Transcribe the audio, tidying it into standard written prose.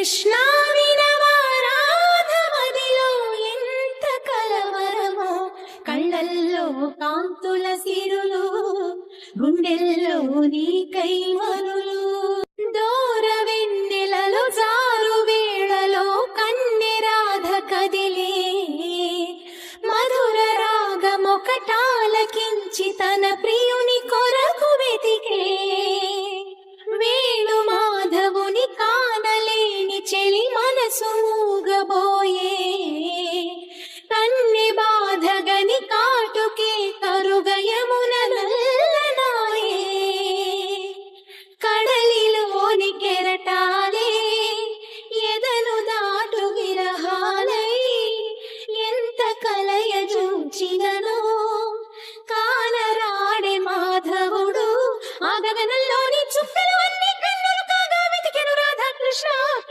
కృష్ణ వినవారాధమదిలో ఎంత కలవరమో, కళ్ళల్లో కాంతుల సిరులు, గుండెల్లో నీకై మరులు. దూర వెన్నెలలో జారు వేళలో కన్నెరాధ కదిలే, మధుర రాగమొకటాలకించి తన ప్రియుని కొరకు వెతికే. వేణు మాధవుని కానలేని చెలి మనసు